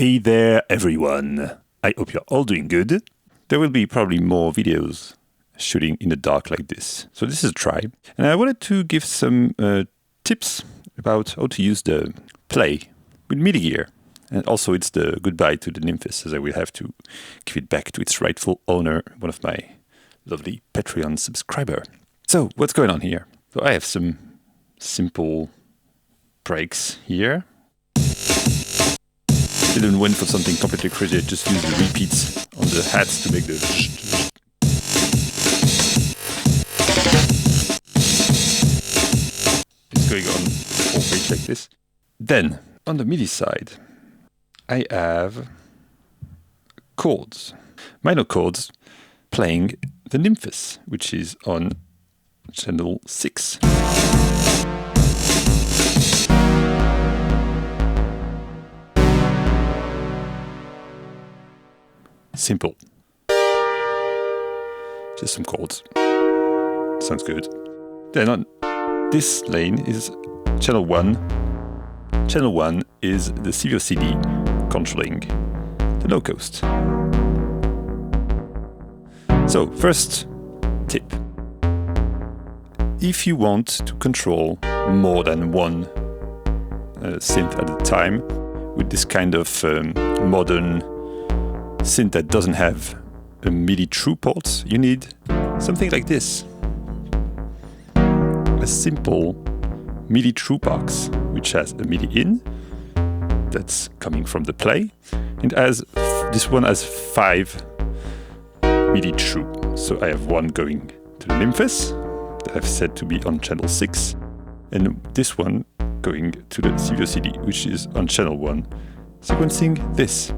Hey there, everyone. I hope you're all doing good. There will be probably more videos shooting in the dark like this. So this is a try. And I wanted to give some tips about how to use the play with Midi gear. And also it's the goodbye to the Nymphes, as I will have to give it back to its rightful owner, one of my lovely Patreon subscriber. So what's going on here? So I have some simple breaks here. Didn't went for something completely crazy. I just used the repeats on the hats to make the It's going on the whole page like this. Then on the MIDI side, I have chords, minor chords, playing the Nymphes, which is on channel 6. Simple. Just some chords. Sounds good. Then on this lane is channel 1. Channel 1 is the CV.OCD controlling the low coast. So, first tip. If you want to control more than one synth at a time with this kind of modern synth that doesn't have a MIDI true port, you need something like this. A simple MIDI true box, which has a MIDI in that's coming from the play, and this one has 5 MIDI true. So I have one going to the Nymphes that I've set to be on channel 6, and this one going to the CV.OCD, which is on channel 1, sequencing this.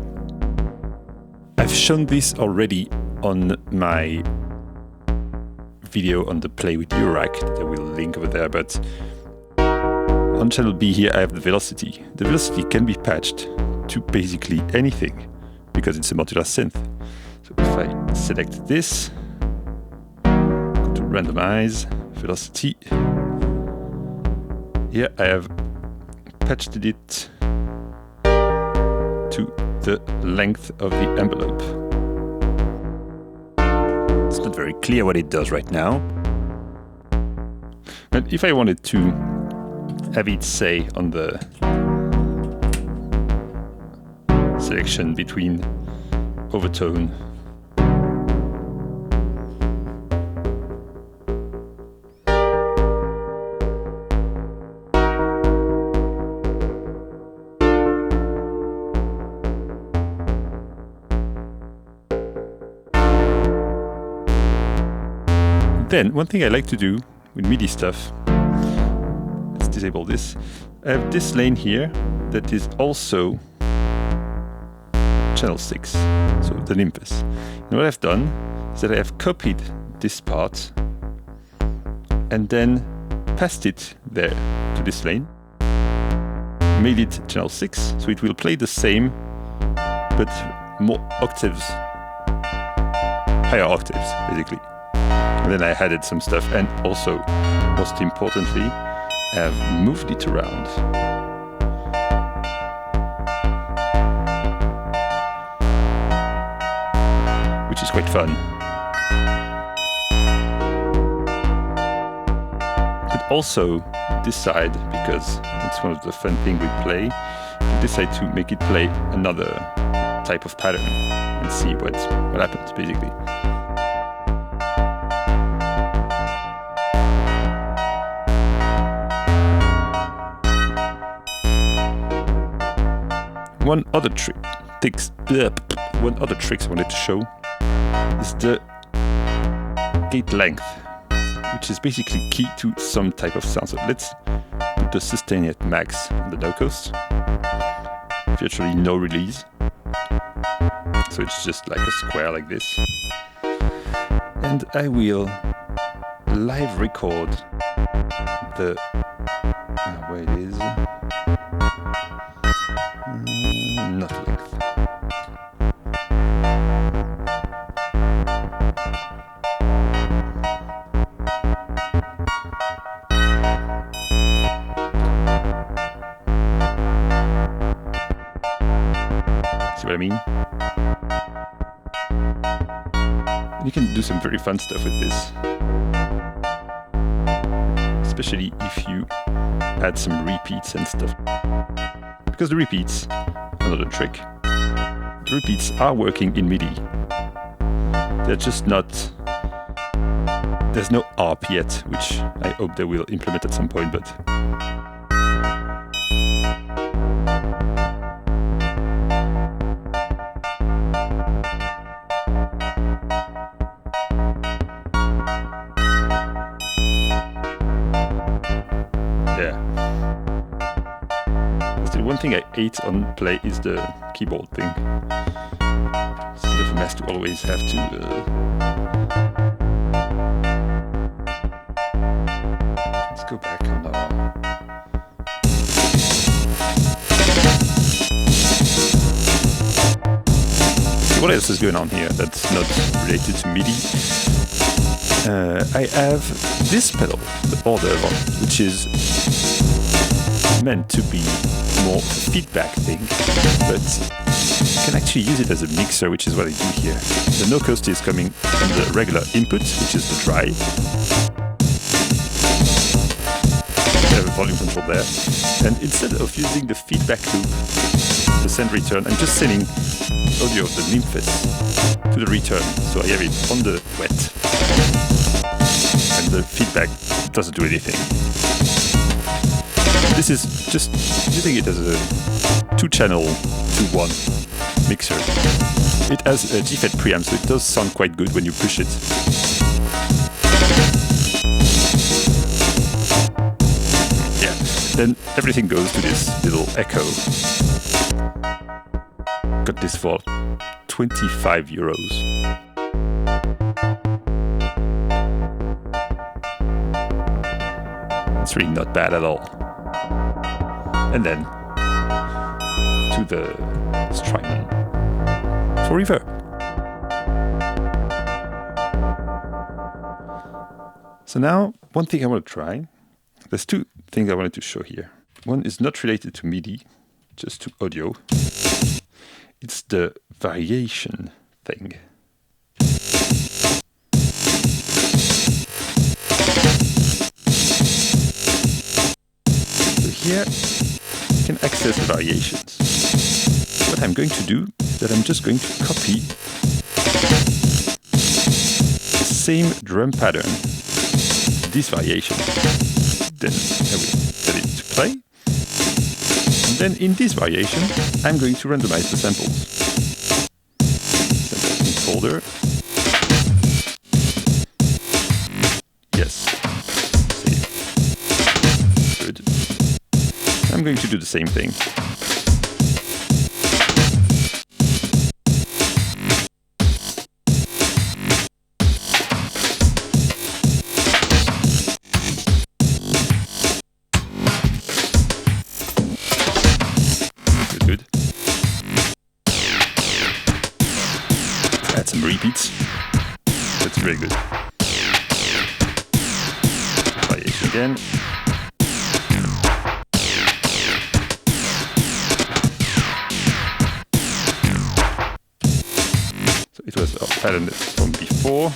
I've shown this already on my video on the Play with Urac that I will link over there, but on channel B here I have the velocity. The velocity can be patched to basically anything because it's a modular synth. So if I select this, go to randomize, velocity, here I have patched it to the length of the envelope. It's not very clear what it does right now. But if I wanted to have it say on the selection between overtone Then, one thing I like to do with MIDI stuff, let's disable this, I have this lane here that is also channel 6, so the Nymphes. And what I've done is that I have copied this part and then passed it there to this lane, made it channel 6, so it will play the same, but more octaves, higher octaves, basically. And then I added some stuff, and also, most importantly, I have moved it around. Which is quite fun. You could also decide, because it's one of the fun things we play, you decide to make it play another type of pattern and see what happens, basically. One other trick I wanted to show is the gate length, which is basically key to some type of sound. So let's put the sustain at max on the no coast. Virtually no release. So it's just like a square like this. And I will live record the where it is. Not length. I mean? And you can do some very fun stuff with this. Especially if you add some repeats and stuff. Because the repeats, another trick, the repeats are working in Midi. They're just not, there's no ARP yet, which I hope they will implement at some point, but one thing I hate on Play is the keyboard thing. It's a bit of a mess to always have to... Let's go back on what else is going on here that's not related to Midi? I have this pedal, the order one, which is meant to be more feedback thing, but you can actually use it as a mixer, which is what I do here. The no coast is coming from the regular input, which is the dry. I have a volume control there, and instead of using the feedback loop, the send return, I'm just sending audio of the Nymphes to the return, so I have it on the wet, and the feedback doesn't do anything. This is just using it as a 2-channel 2-1 mixer. It has a GFET preamp, so it does sound quite good when you push it. Yeah, then everything goes to this little echo. Got this for 25 euros. It's really not bad at all. And then to the Strazma for reverb. So now, one thing I want to try, there's two things I wanted to show here. One is not related to Midi, just to audio. It's the variation thing. So here, you can access the variations. What I'm going to do is that I'm just going to copy the same drum pattern to this variation. Then I will tell it to play. And then in this variation, I'm going to randomize the samples. Samples in folder. Yes. Save. Good. I'm going to do the same thing. Good. Add some repeats. That's very good. Variation again. It was a pattern from before.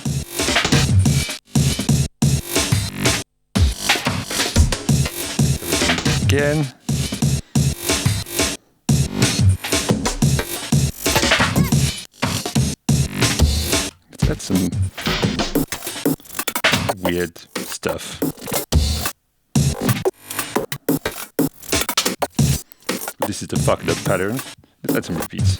Everything again. Let's add some weird stuff. This is the fucked up pattern. Let's add some repeats.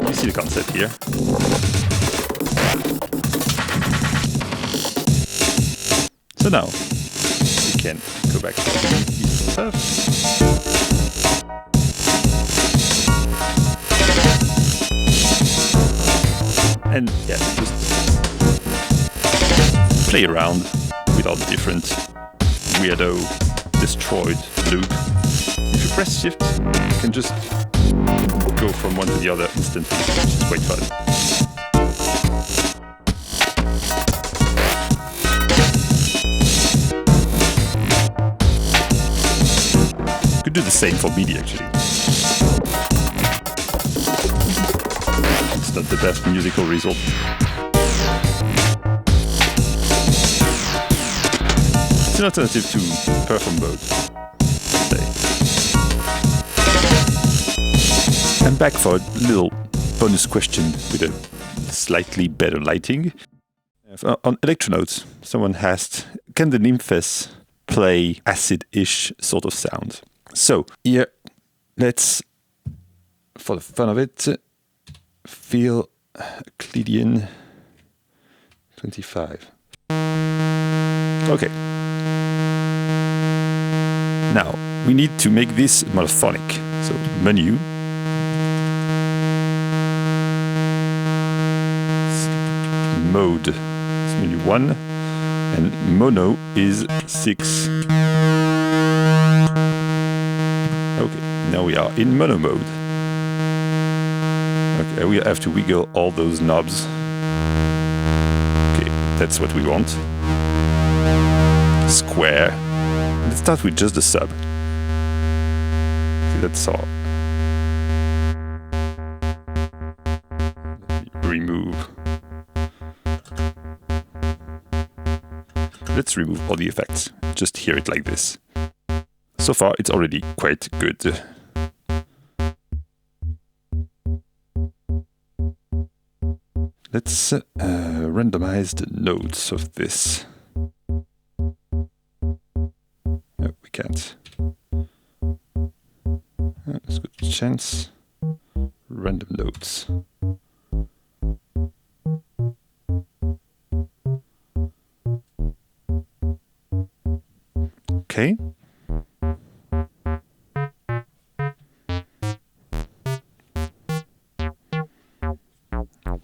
You see the concept here. So now we can go back to this stuff. And yeah, just play around with all the different weirdo destroyed loop. If you press shift, you can just go from one to the other instantly, which is quite fun. You could do the same for Midi actually. It's not the best musical result. It's an alternative to perform mode. I'm back for a little bonus question with a slightly better lighting. On Electronotes, someone asked, can the Nymphes play acid-ish sort of sound? So here, let's, for the fun of it, feel Euclidean 25. Okay. Now, we need to make this monophonic. So, menu. Mode is menu 1. And mono is 6. Okay, now we are in mono mode. Okay, we have to wiggle all those knobs. Okay, that's what we want. Square. Let's start with just the sub. See, that's all. Let me remove. Let's remove all the effects. Just hear it like this. So far, it's already quite good. Let's randomize the notes of this. No, we can't. Let's go to chance. Random notes. Okay.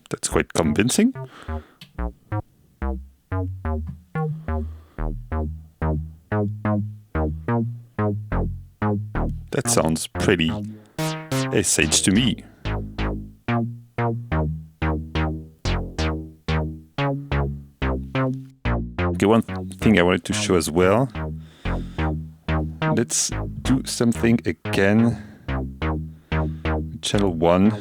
That's quite convincing. That sounds pretty SH to me. Okay, one thing I wanted to show as well. Let's do something again. Channel 1.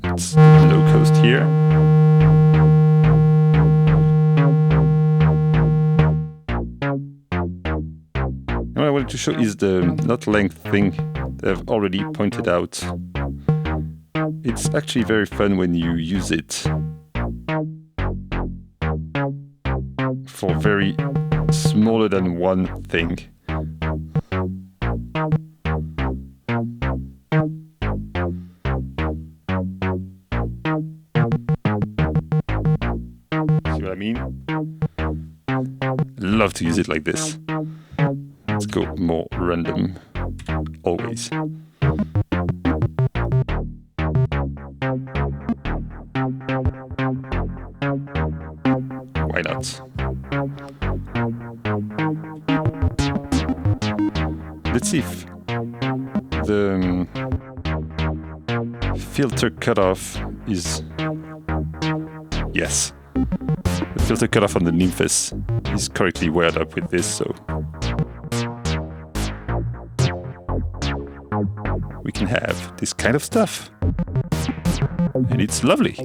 It's low coast here. And what I wanted to show is the note length thing that I've already pointed out. It's actually very fun when you use it for very smaller than one thing. See what I mean? Love to use it like this. Let's go more random, always. Why not? Let's see if the filter cutoff is... Yes. The filter cutoff on the Nymphes is correctly wired up with this, so... we can have this kind of stuff. And it's lovely.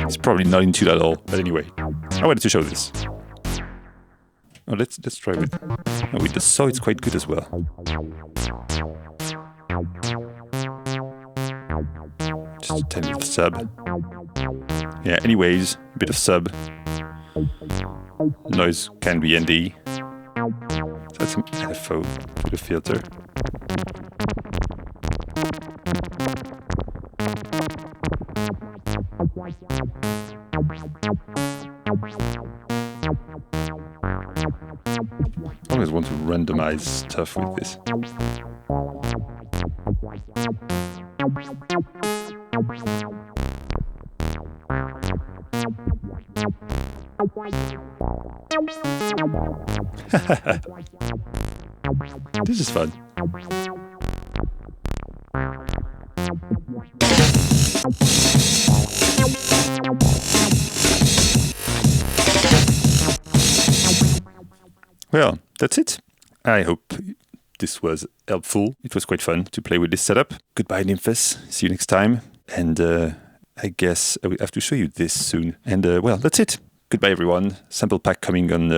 It's probably not in tune at all, but anyway, I wanted to show this. Oh, let's try with. Oh, with the saw, it's quite good as well. Just a tiny bit of sub. Yeah. Anyways, a bit of sub. Noise can be ND. So that's some FO to the filter. I always want to randomize stuff with this. This is fun. Well, that's it. I hope this was helpful. It was quite fun to play with this setup. Goodbye, Nymphes. See you next time. And I guess I will have to show you this soon. And well, that's it. Goodbye, everyone. Sample pack coming on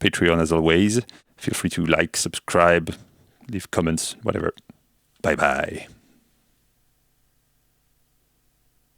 Patreon as always. Feel free to like, subscribe, leave comments, whatever. Bye-bye.